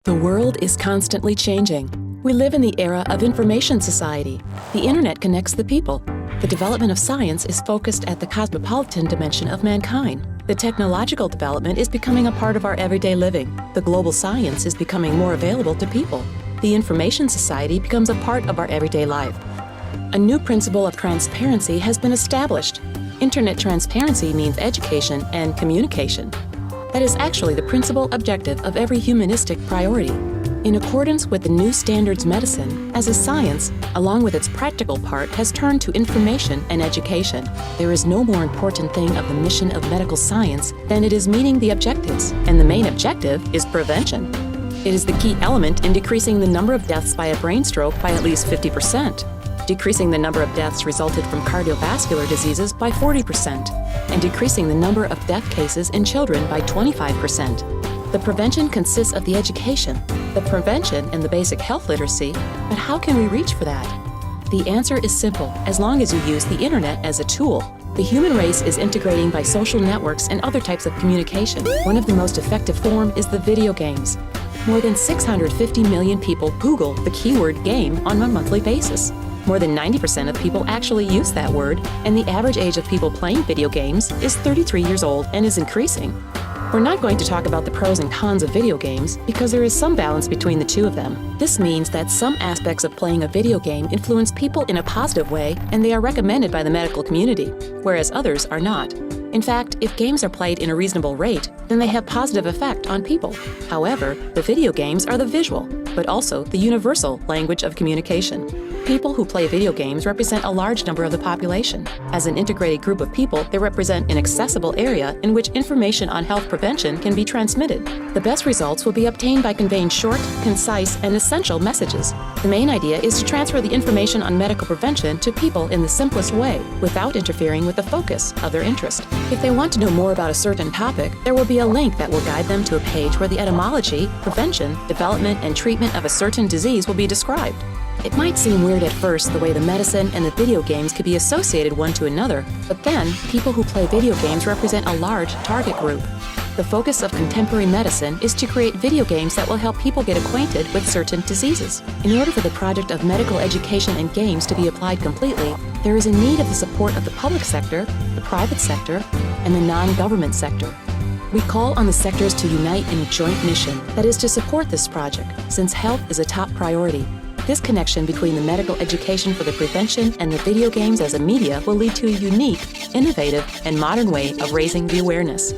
The world is constantly changing. We live in the era of information society. The internet connects the people. The development of science is focused at the cosmopolitan dimension of mankind. The technological development is becoming a part of our everyday living. The global science is becoming more available to people. The information society becomes a part of our everyday life. A new principle of transparency has been established. Internet transparency means education and communication. That is actually the principal objective of every humanistic priority. In accordance with the new standards, medicine, as a science, along with its practical part, has turned to information and education. There is no more important thing of the mission of medical science than it is meeting the objectives, and the main objective is prevention. It is the key element in decreasing the number of deaths by a brain stroke by at least 50%, decreasing the number of deaths resulted from cardiovascular diseases by 40%, and decreasing the number of death cases in children by 25%. The prevention consists of the education, the prevention and the basic health literacy, but how can we reach for that? The answer is simple, as long as you use the internet as a tool. The human race is integrating by social networks and other types of communication. One of the most effective form is the video games. More than 650 million people Google the keyword game on a monthly basis. More than 90% of people actually use that word, and the average age of people playing video games is 33 years old and is increasing. We're not going to talk about the pros and cons of video games because there is some balance between the two of them. This means that some aspects of playing a video game influence people in a positive way and they are recommended by the medical community, whereas others are not. In fact, if games are played in a reasonable rate, then they have positive effect on people. However, the video games are the visual, but also the universal language of communication. People who play video games represent a large number of the population. As an integrated group of people, they represent an accessible area in which information on health prevention can be transmitted. The best results will be obtained by conveying short, concise, and essential messages. The main idea is to transfer the information on medical prevention to people in the simplest way, without interfering with the focus of their interest. If they want to know more about a certain topic, there will be a link that will guide them to a page where the etymology, prevention, development, and treatment of a certain disease will be described. It might seem weird at first the way the medicine and the video games could be associated one to another, but then people who play video games represent a large target group. The focus of contemporary medicine is to create video games that will help people get acquainted with certain diseases. In order for the project of medical education and games to be applied completely, there is a need of the support of the public sector, the private sector, and the non-government sector. We call on the sectors to unite in a joint mission, that is to support this project, since health is a top priority. This connection between the medical education for the prevention and the video games as a media will lead to a unique, innovative, and modern way of raising the awareness.